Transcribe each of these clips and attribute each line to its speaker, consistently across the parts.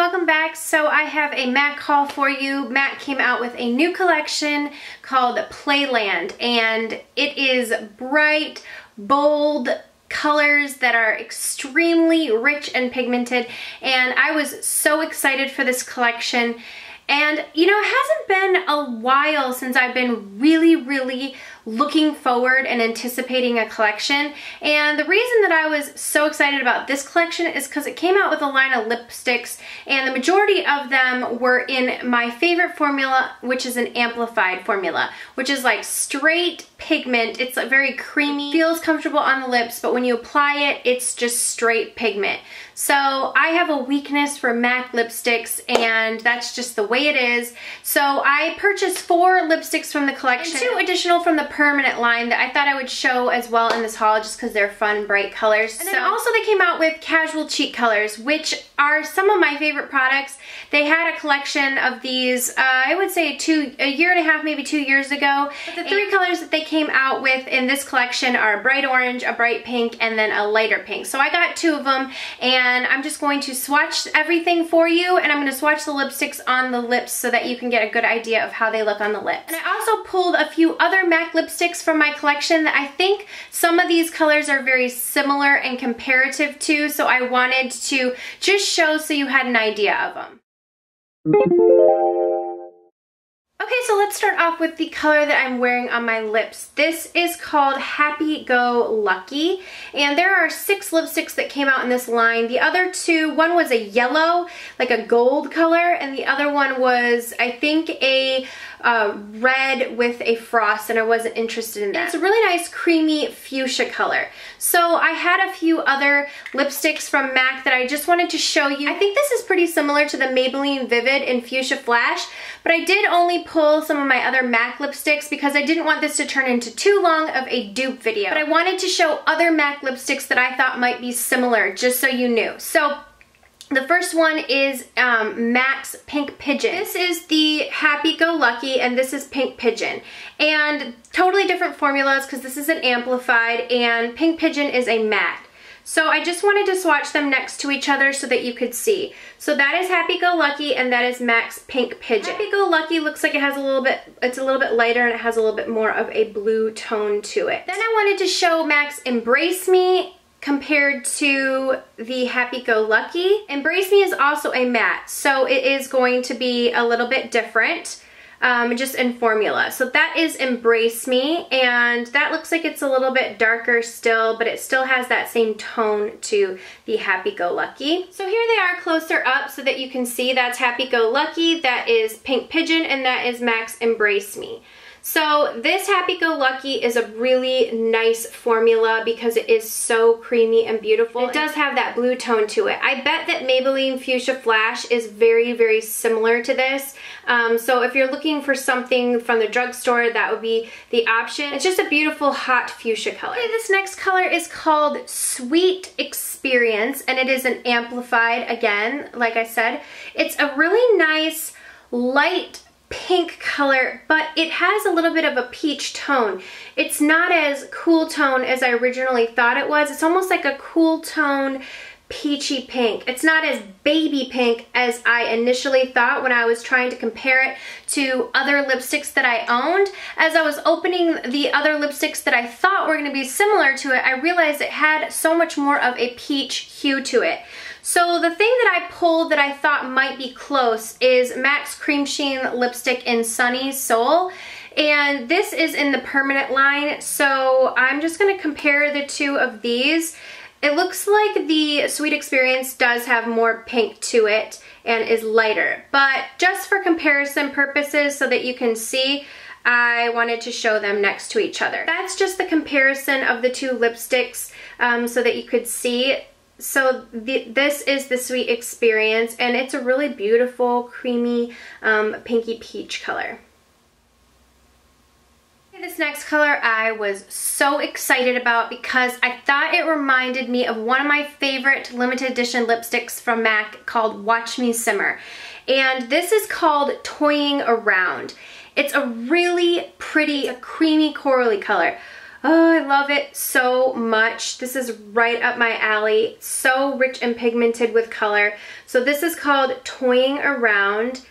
Speaker 1: welcome back. So I have a MAC haul for you. MAC came out with a new collection called Playland, and it is bright, bold colors that are extremely rich and pigmented, and I was so excited for this collection. And you know, it hasn't been a while since I've been really looking forward and anticipating a collection, and the reason that I was so excited about this collection is because it came out with a line of lipsticks, and the majority of them were in my favorite formula, which is an amplified formula, which is like straight pigment. It's very creamy, feels comfortable on the lips, but when you apply it, it's just straight pigment. So I have a weakness for MAC lipsticks, and that's just the way it is. So I purchased 4 lipsticks from the collection and 2 additional from the permanent line that I thought I would show as well in this haul just because they're fun, bright colors. And then also they came out with casual cheek colors, which are some of my favorite products. They had a collection of these, I would say a year and a half, maybe 2 years ago. But the 3 colors that they came out with in this collection are a bright orange, a bright pink, and then a lighter pink. So I got 2 of them, and I'm just going to swatch everything for you, and I'm going to swatch the lipsticks on the lips so that you can get a good idea of how they look on the lips. And I also pulled a few other MAC lipsticks from my collection that I think some of these colors are very similar and comparative to, so I wanted to just show so you had an idea of them. Okay, so let's start off with the color that I'm wearing on my lips. This is called Happy Go Lucky, and there are 6 lipsticks that came out in this line. The other 2, one was a yellow, like a gold color, and the other one was, I think, a red with a frost, and I wasn't interested in that. It's a really nice creamy fuchsia color. So I had a few other lipsticks from MAC that I just wanted to show you. I think this is pretty similar to the Maybelline Vivid in Fuchsia Flash, but I did only pull some of my other MAC lipsticks because I didn't want this to turn into too long of a dupe video. But I wanted to show other MAC lipsticks that I thought might be similar, just so you knew. So the first one is MAC's Pink Pigeon. This is the Happy Go Lucky, and this is Pink Pigeon. And totally different formulas because this is an amplified and Pink Pigeon is a matte. So I just wanted to swatch them next to each other so that you could see. So that is Happy Go Lucky, and that is MAC's Pink Pigeon. Happy Go Lucky looks like it has it's a little bit lighter, and it has a little bit more of a blue tone to it. Then I wanted to show MAC's Embrace Me compared to the Happy Go Lucky. Embrace Me is also a matte, so it is going to be a little bit different, just in formula. So that is Embrace Me, and that looks like it's a little bit darker still, but it still has that same tone to the Happy Go Lucky. So here they are closer up so that you can see. That's Happy Go Lucky, that is Pink Pigeon, and that is MAC's Embrace Me. So this Happy Go Lucky is a really nice formula because it is so creamy and beautiful. It does have that blue tone to it. I bet that Maybelline Fuchsia Flash is very similar to this. So if you're looking for something from the drugstore, that would be the option. It's just a beautiful hot fuchsia color. Okay, this next color is called Sweet Experience, and it is an amplified again, like I said. It's a really nice light pink color, but it has a little bit of a peach tone. It's not as cool tone as I originally thought it was. It's almost like a cool tone peachy pink. It's not as baby pink as I initially thought when I was trying to compare it to other lipsticks that I owned. As I was opening the other lipsticks that I thought were going to be similar to it, I realized it had so much more of a peach hue to it. So the thing that I pulled that I thought might be close is MAC's Cream Sheen lipstick in Sunny Soul, and this is in the permanent line, so I'm just going to compare the 2 of these. It looks like the Sweet Experience does have more pink to it and is lighter, but just for comparison purposes so that you can see, I wanted to show them next to each other. That's just the comparison of the 2 lipsticks so that you could see. So this is the Sweet Experience, and it's a really beautiful, creamy, pinky peach color. This next color I was so excited about because I thought it reminded me of one of my favorite limited edition lipsticks from MAC called Watch Me Simmer. And this is called Toying Around. It's a really pretty, creamy corally color. Oh, I love it so much. This is right up my alley. So rich and pigmented with color. So this is called Toying Around,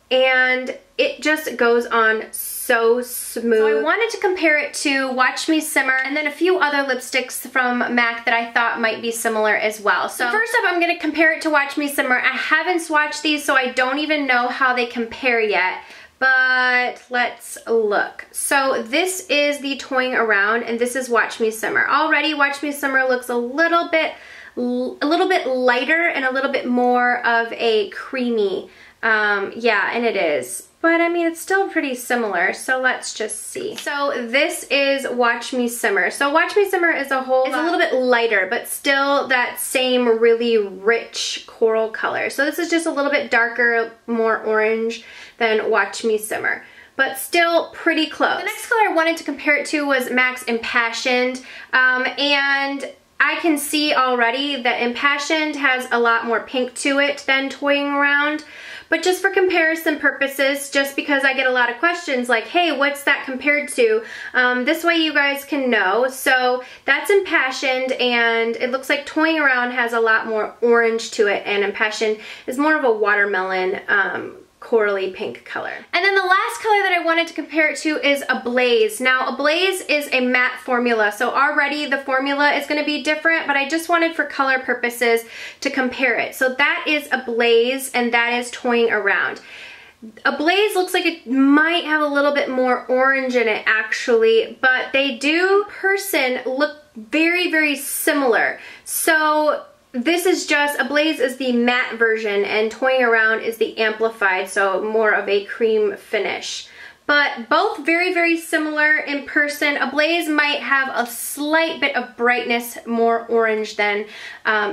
Speaker 1: and it just goes on so smooth. So I wanted to compare it to Watch Me Simmer and then a few other lipsticks from MAC that I thought might be similar as well. So first up, I'm going to compare it to Watch Me Simmer. I haven't swatched these, so I don't even know how they compare yet. But let's look. So this is the Toying Around, and this is Watch Me Simmer. Already Watch Me Simmer looks a little bit lighter and a little bit more of a creamy. Yeah, and it is. But I mean, it's still pretty similar, so let's just see. So this is Watch Me Simmer. So Watch Me Simmer is a little bit lighter, but still that same really rich coral color. So this is just a little bit darker, more orange than Watch Me Simmer, but still pretty close. The next color I wanted to compare it to was MAC's Impassioned, and I can see already that Impassioned has a lot more pink to it than Toying Around. But just for comparison purposes, just because I get a lot of questions like, hey, what's that compared to? This way you guys can know. So that's Impassioned, and it looks like Toying Around has a lot more orange to it, and Impassioned is more of a watermelon corally pink color. And then the last color that I wanted to compare it to is Ablaze. Now Ablaze is a matte formula, so already the formula is going to be different, but I just wanted for color purposes to compare it. So that is Ablaze, and that is Toying Around. Ablaze looks like it might have a little bit more orange in it actually, but they do look very, very similar. So this is just, Ablaze is the matte version and Toying Around is the amplified, so more of a cream finish. But both very, very similar in person. Ablaze might have a slight bit of brightness, more orange than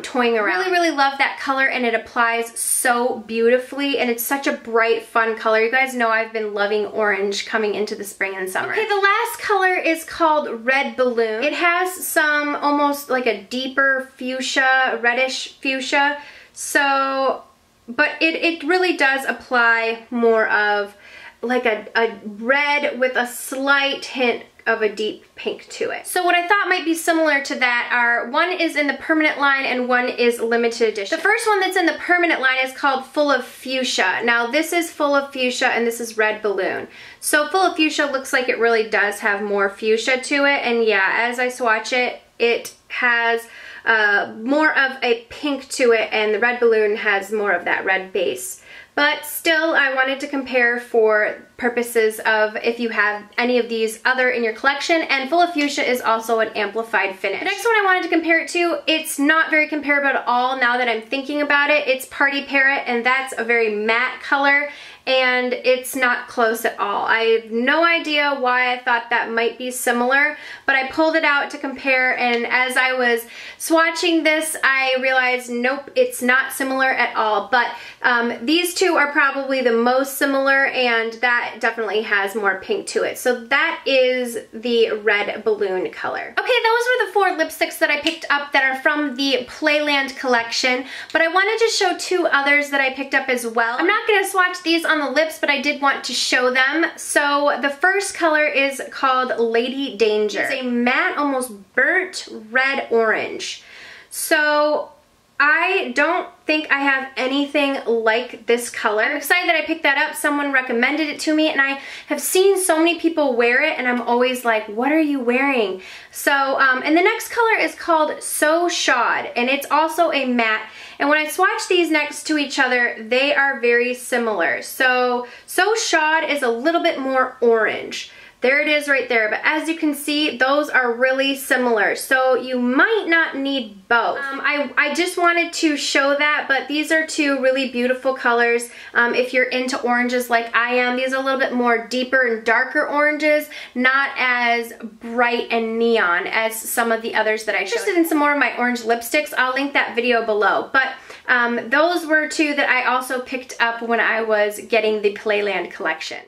Speaker 1: Toying Around. Really, really love that color, and it applies so beautifully, and it's such a bright, fun color. You guys know I've been loving orange coming into the spring and summer. Okay, the last color is called Red Balloon. It has some almost like a deeper fuchsia, reddish fuchsia. So, but it really does apply more of like a red with a slight hint of a deep pink to it. So what I thought might be similar to that are, one is in the permanent line and one is limited edition. The first one that's in the permanent line is called Full of Fuchsia. Now this is Full of Fuchsia and this is Red Balloon. So Full of Fuchsia looks like it really does have more fuchsia to it, and yeah, as I swatch it, it has more of a pink to it, and the Red Balloon has more of that red base. But still, I wanted to compare for purposes of if you have any of these other in your collection, and Full of Fuchsia is also an amplified finish. The next one I wanted to compare it to, it's not very comparable at all now that I'm thinking about it. It's Party Parrot, and that's a very matte color, and it's not close at all. I have no idea why I thought that might be similar, but I pulled it out to compare, and as I was swatching this, I realized, nope, it's not similar at all. But these two are probably the most similar, and that definitely has more pink to it. So that is the Red Balloon color. Okay, those were the 4 lipsticks that I picked up that are from the Playland collection, but I wanted to show 2 others that I picked up as well. I'm not going to swatch these on the lips, but I did want to show them. So the first color is called Lady Danger. It's a matte, almost burnt red orange. So I don't think I have anything like this color. I'm excited that I picked that up. Someone recommended it to me, and I have seen so many people wear it, and I'm always like, what are you wearing? So, and the next color is called So Shod, and it's also a matte. And when I swatch these next to each other, they are very similar. So Shod is a little bit more orange. There it is right there, but as you can see, those are really similar, so you might not need both. I just wanted to show that, but these are 2 really beautiful colors. If you're into oranges like I am, these are a little bit more deeper and darker oranges, not as bright and neon as some of the others that I showed. If you're interested in some more of my orange lipsticks, I'll link that video below, but those were 2 that I also picked up when I was getting the Playland collection.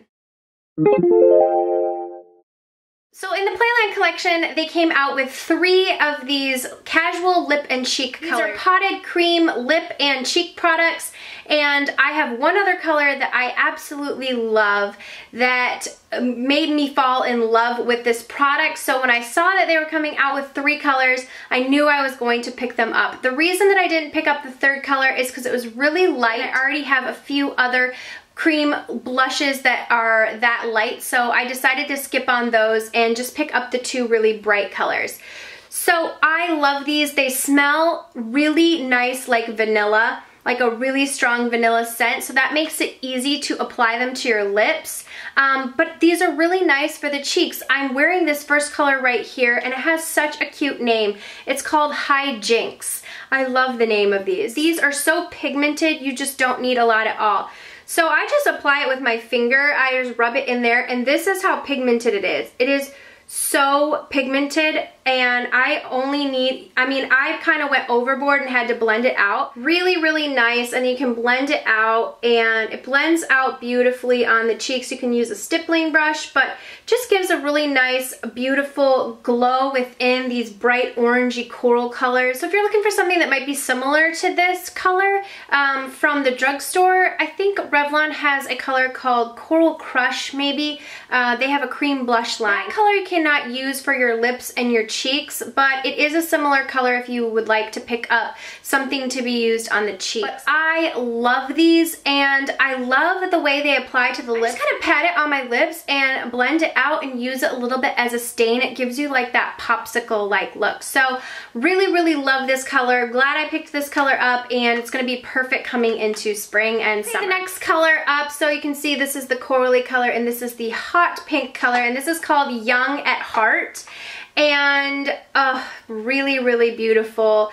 Speaker 1: So in the Playland collection, they came out with 3 of these casual lip and cheek colors. These are potted cream lip and cheek products, and I have one other color that I absolutely love that made me fall in love with this product. So when I saw that they were coming out with 3 colors, I knew I was going to pick them up. The reason that I didn't pick up the 3rd color is because it was really light. I already have a few other cream blushes that are that light, so I decided to skip on those and just pick up the 2 really bright colors. So I love these. They smell really nice like vanilla, like a really strong vanilla scent, so that makes it easy to apply them to your lips. But these are really nice for the cheeks. I'm wearing this first color right here, and it has such a cute name. It's called Hi Jinks. I love the name of these. These are so pigmented, you just don't need a lot at all. So I just apply it with my finger. I just rub it in there, and this is how pigmented it is. It is so pigmented, and I only need, I kind of went overboard and had to blend it out. Really, really nice, and you can blend it out, and it blends out beautifully on the cheeks. You can use a stippling brush, but just gives a really nice, beautiful glow within these bright orangey coral colors. So if you're looking for something that might be similar to this color from the drugstore, I think Revlon has a color called Coral Crush, maybe. They have a cream blush line. That color you cannot use for your lips and your cheeks, but it is a similar color if you would like to pick up something to be used on the cheeks. But I love these, and I love the way they apply to the lips. I just kind of pat it on my lips and blend it out and use it a little bit as a stain. It gives you like that popsicle-like look. So really, really love this color. Glad I picked this color up, and it's going to be perfect coming into spring and summer. The next color up, so you can see this is the corally color, and this is the hot pink color, and this is called Young at Heart. And really, really beautiful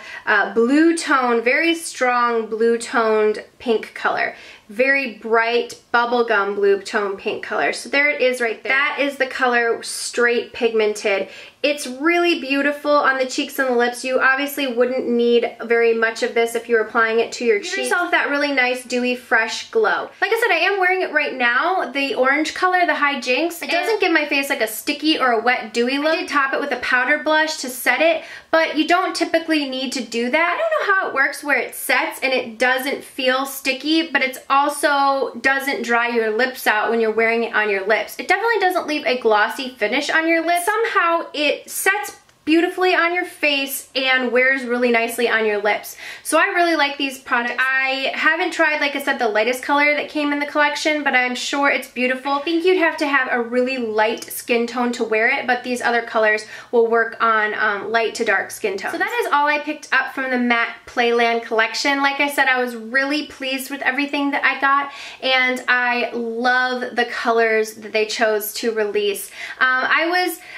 Speaker 1: blue tone, very strong blue toned pink color. Very bright bubblegum blue tone pink color. So there it is right there. That is the color straight pigmented. It's really beautiful on the cheeks and the lips. You obviously wouldn't need very much of this if you were applying it to your cheeks. Give yourself that really nice, dewy, fresh glow. Like I said, I am wearing it right now, the orange color, the Hi Jinks. It doesn't give my face like a sticky or a wet, dewy look. I did top it with a powder blush to set it, but you don't typically need to do that. I don't know how it works where it sets and it doesn't feel sticky, but it's also doesn't dry your lips out when you're wearing it on your lips. It definitely doesn't leave a glossy finish on your lips. Somehow it sets beautifully on your face and wears really nicely on your lips. So I really like these products. I haven't tried, like I said, the lightest color that came in the collection, but I'm sure it's beautiful. I think you'd have to have a really light skin tone to wear it, but these other colors will work on light to dark skin tones. So that is all I picked up from the MAC Playland collection. Like I said, I was really pleased with everything that I got, and I love the colors that they chose to release.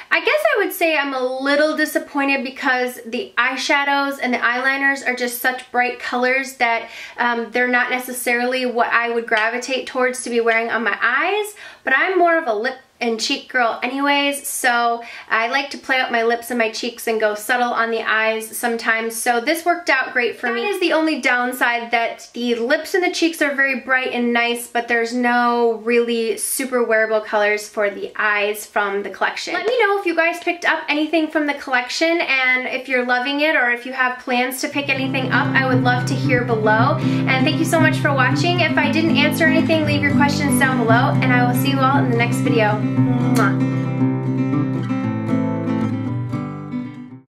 Speaker 1: I guess I would say I'm a little disappointed because the eyeshadows and the eyeliners are just such bright colors that they're not necessarily what I would gravitate towards to be wearing on my eyes, but I'm more of a lip and cheek girl anyways, so I like to play out my lips and my cheeks and go subtle on the eyes sometimes, so this worked out great for me. That is the only downside, that the lips and the cheeks are very bright and nice, but there's no really super wearable colors for the eyes from the collection. Let me know if you guys picked up anything from the collection, and if you're loving it or if you have plans to pick anything up. I would love to hear below, and thank you so much for watching. If I didn't answer anything, leave your questions down below, and I will see you all in the next video. Mwah.